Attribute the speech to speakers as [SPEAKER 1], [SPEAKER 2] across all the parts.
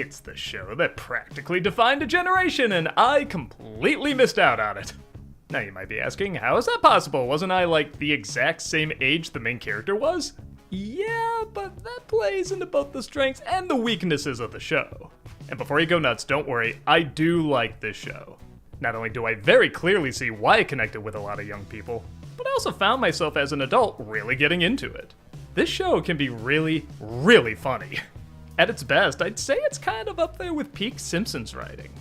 [SPEAKER 1] It's the show that practically defined a generation, and I completely missed out on it. Now you might be asking, how is that possible? Wasn't I like the exact same age the main character was? Yeah, but that plays into both the strengths and the weaknesses of the show. And before you go nuts, don't worry, I do like this show. Not only do I very clearly see why it connected with a lot of young people, but I also found myself as an adult really getting into it. This show can be really, really funny. At its best, I'd say it's kind of up there with peak Simpsons writing.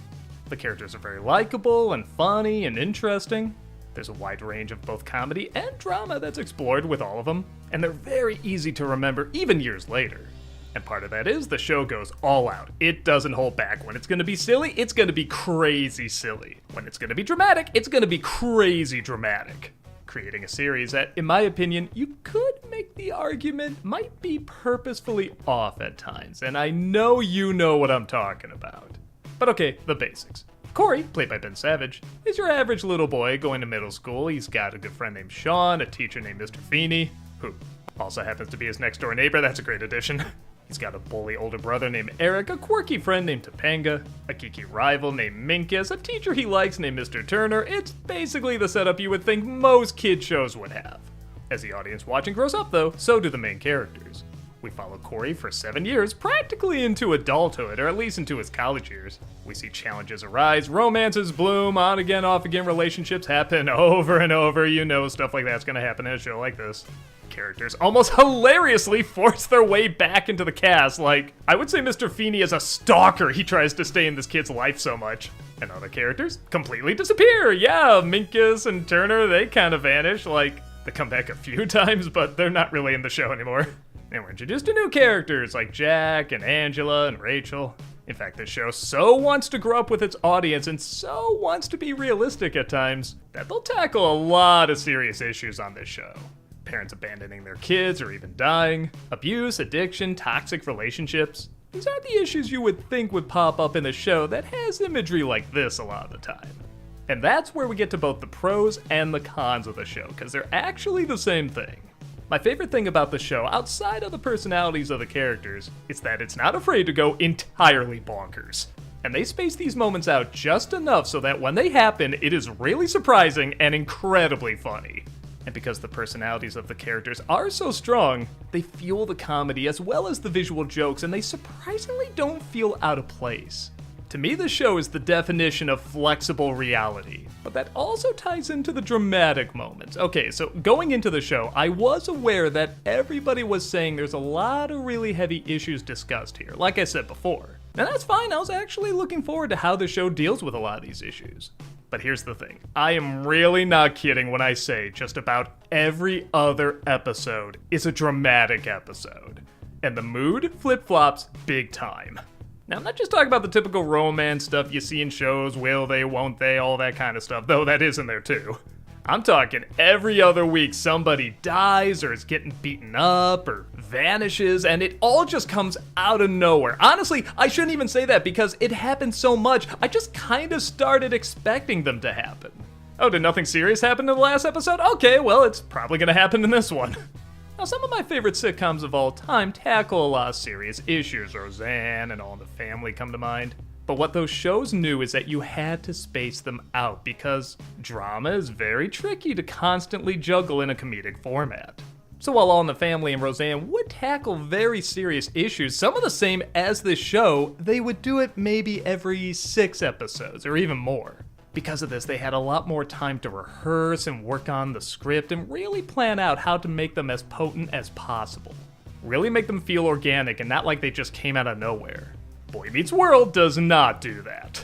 [SPEAKER 1] The characters are very likable and funny and interesting. There's a wide range of both comedy and drama that's explored with all of them, and they're very easy to remember even years later. And part of that is the show goes all out. It doesn't hold back. When it's gonna be silly, it's gonna be crazy silly. When it's gonna be dramatic, it's gonna be crazy dramatic. Creating a series that, in my opinion, you could make the argument might be purposefully off at times, and I know you know what I'm talking about. But okay, the basics. Cory, played by Ben Savage, is your average little boy going to middle school. He's got a good friend named Shawn, a teacher named Mr. Feeny, who also happens to be his next door neighbor. That's a great addition. He's got a bully older brother named Eric, a quirky friend named Topanga, a geeky rival named Minkus, a teacher he likes named Mr. Turner. It's basically the setup you would think most kid shows would have. As the audience watching grows up though, so do the main characters. We follow Cory for 7 years, practically into adulthood, or at least into his college years. We see challenges arise, romances bloom, on again, off again relationships happen over and over. You know stuff like that's gonna happen in a show like this. Characters almost hilariously force their way back into the cast. Like, I would say Mr. Feeny is a stalker. He tries to stay in this kid's life so much. And other characters completely disappear. Yeah, Minkus and Turner, they kind of vanish. Like, they come back a few times, but they're not really in the show anymore. And we're introduced to new characters like Jack and Angela and Rachel. In fact, this show so wants to grow up with its audience and so wants to be realistic at times that they'll tackle a lot of serious issues on this show. Parents abandoning their kids or even dying, abuse, addiction, toxic relationships. These aren't the issues you would think would pop up in a show that has imagery like this a lot of the time. And that's where we get to both the pros and the cons of the show, because they're actually the same thing. My favorite thing about the show, outside of the personalities of the characters, is that it's not afraid to go entirely bonkers. And they space these moments out just enough so that when they happen, it is really surprising and incredibly funny. And because the personalities of the characters are so strong, they fuel the comedy as well as the visual jokes, and they surprisingly don't feel out of place. To me, the show is the definition of flexible reality, but that also ties into the dramatic moments. Okay, so going into the show, I was aware that everybody was saying there's a lot of really heavy issues discussed here, like I said before. And that's fine, I was actually looking forward to how the show deals with a lot of these issues. But here's the thing, I am really not kidding when I say just about every other episode is a dramatic episode. And the mood flip-flops big time. Now, I'm not just talking about the typical romance stuff you see in shows, will they, won't they, all that kind of stuff, though that is in there too. I'm talking every other week somebody dies or is getting beaten up or vanishes, and it all just comes out of nowhere. Honestly, I shouldn't even say that because it happens so much, I just kind of started expecting them to happen. Oh, did nothing serious happen in the last episode? Okay, well, it's probably gonna happen in this one. Now, some of my favorite sitcoms of all time tackle a lot of serious issues. Roseanne and All in the Family come to mind. But what those shows knew is that you had to space them out because drama is very tricky to constantly juggle in a comedic format. So while All in the Family and Roseanne would tackle very serious issues, some of the same as this show, they would do it maybe every 6 episodes or even more. Because of this, they had a lot more time to rehearse and work on the script and really plan out how to make them as potent as possible. Really make them feel organic and not like they just came out of nowhere. Boy Meets World does not do that.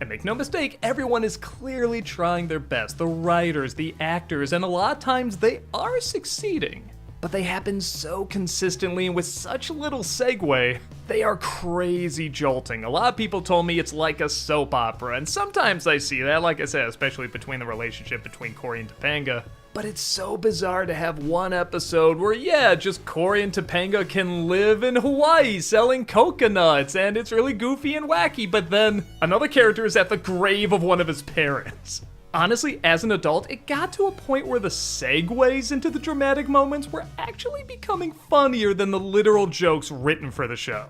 [SPEAKER 1] And make no mistake, everyone is clearly trying their best. The writers, the actors, and a lot of times they are succeeding. But they happen so consistently and with such little segue, they are crazy jolting. A lot of people told me it's like a soap opera, and sometimes I see that, like I said, especially between the relationship between Cory and Topanga. But it's so bizarre to have one episode where, yeah, just Cory and Topanga can live in Hawaii selling coconuts, and it's really goofy and wacky, but then another character is at the grave of one of his parents. Honestly, as an adult, it got to a point where the segues into the dramatic moments were actually becoming funnier than the literal jokes written for the show.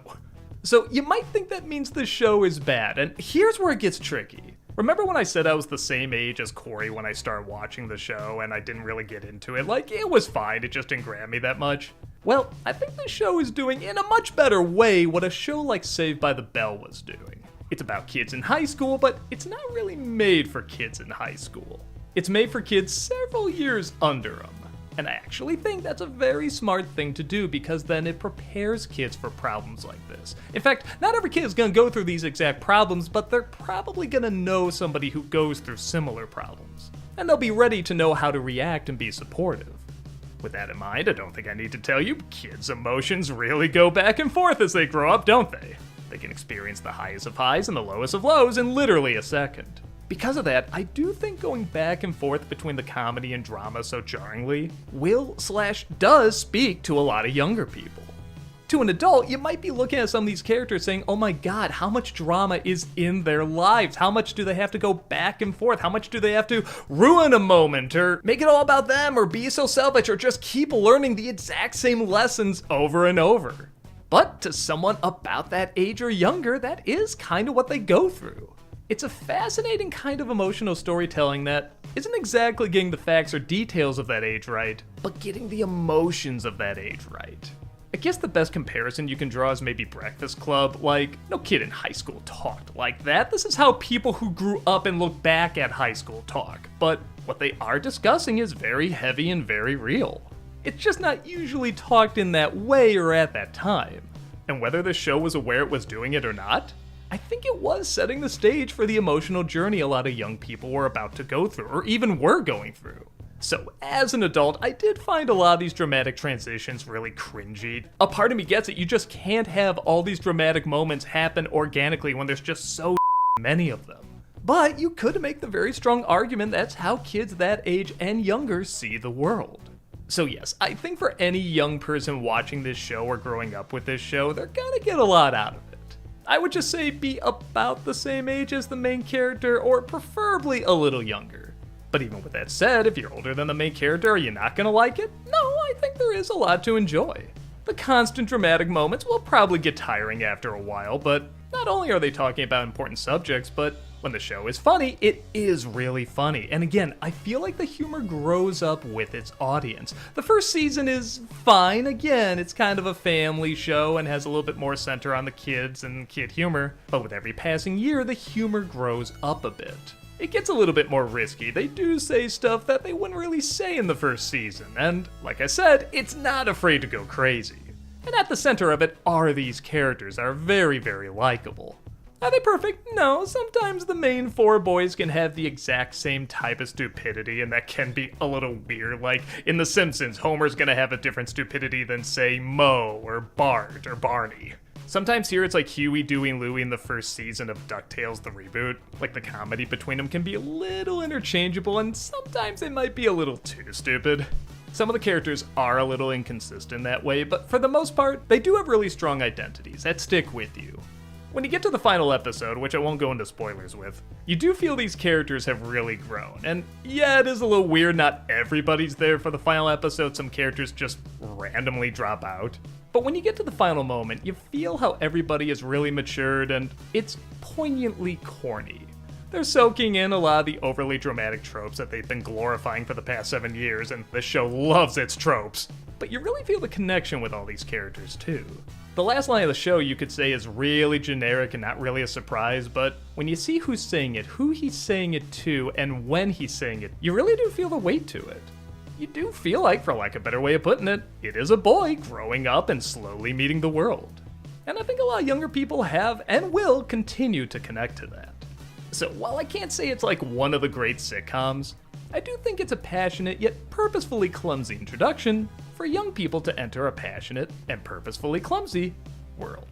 [SPEAKER 1] So you might think that means the show is bad, and here's where it gets tricky. Remember when I said I was the same age as Cory when I started watching the show and I didn't really get into it? Like, it was fine, it just didn't grab me that much. Well, I think the show is doing in a much better way what a show like Saved by the Bell was doing. It's about kids in high school, but it's not really made for kids in high school. It's made for kids several years under them. And I actually think that's a very smart thing to do because then it prepares kids for problems like this. In fact, not every kid is going to go through these exact problems, but they're probably going to know somebody who goes through similar problems. And they'll be ready to know how to react and be supportive. With that in mind, I don't think I need to tell you, kids' emotions really go back and forth as they grow up, don't they? They can experience the highest of highs and the lowest of lows in literally a second. Because of that, I do think going back and forth between the comedy and drama so jarringly does speak to a lot of younger people. To an adult, you might be looking at some of these characters saying, oh my god, how much drama is in their lives? How much do they have to go back and forth? How much do they have to ruin a moment or make it all about them or be so selfish or just keep learning the exact same lessons over and over? But to someone about that age or younger, that is kind of what they go through. It's a fascinating kind of emotional storytelling that isn't exactly getting the facts or details of that age right, but getting the emotions of that age right. I guess the best comparison you can draw is maybe Breakfast Club. Like, no kid in high school talked like that. This is how people who grew up and look back at high school talk. But what they are discussing is very heavy and very real. It's just not usually talked in that way or at that time. And whether the show was aware it was doing it or not, I think it was setting the stage for the emotional journey a lot of young people were about to go through, or even were going through. So, as an adult, I did find a lot of these dramatic transitions really cringy. A part of me gets it, you just can't have all these dramatic moments happen organically when there's just so many of them. But you could make the very strong argument that's how kids that age and younger see the world. So yes, I think for any young person watching this show or growing up with this show, they're gonna get a lot out of it. I would just say be about the same age as the main character, or preferably a little younger. But even with that said, if you're older than the main character, are you not gonna like it? No, I think there is a lot to enjoy. The constant dramatic moments will probably get tiring after a while, but not only are they talking about important subjects, but when the show is funny, it is really funny. And again, I feel like the humor grows up with its audience. The first season is fine. Again, it's kind of a family show and has a little bit more center on the kids and kid humor. But with every passing year, the humor grows up a bit. It gets a little bit more risky. They do say stuff that they wouldn't really say in the first season. And like I said, it's not afraid to go crazy. And at the center of it are these characters that are very, very likable. Are they perfect? No, sometimes the main four boys can have the exact same type of stupidity, and that can be a little weird. Like, in The Simpsons, Homer's gonna have a different stupidity than, say, Moe, or Bart, or Barney. Sometimes here it's like Huey, Dewey, and Louie in the first season of DuckTales the reboot. Like, the comedy between them can be a little interchangeable, and sometimes it might be a little too stupid. Some of the characters are a little inconsistent that way, but for the most part, they do have really strong identities that stick with you. When you get to the final episode, which I won't go into spoilers with, you do feel these characters have really grown. And yeah, it is a little weird, not everybody's there for the final episode, some characters just randomly drop out. But when you get to the final moment, you feel how everybody has really matured, and it's poignantly corny. They're soaking in a lot of the overly dramatic tropes that they've been glorifying for the past 7 years, and this show loves its tropes. But you really feel the connection with all these characters too. The last line of the show you could say is really generic and not really a surprise, but when you see who's saying it, who he's saying it to, and when he's saying it, you really do feel the weight to it. You do feel like, for lack of a better way of putting it, it is a boy growing up and slowly meeting the world. And I think a lot of younger people have and will continue to connect to that. So while I can't say it's like one of the great sitcoms, I do think it's a passionate yet purposefully clumsy introduction for young people to enter a passionate and purposefully clumsy world.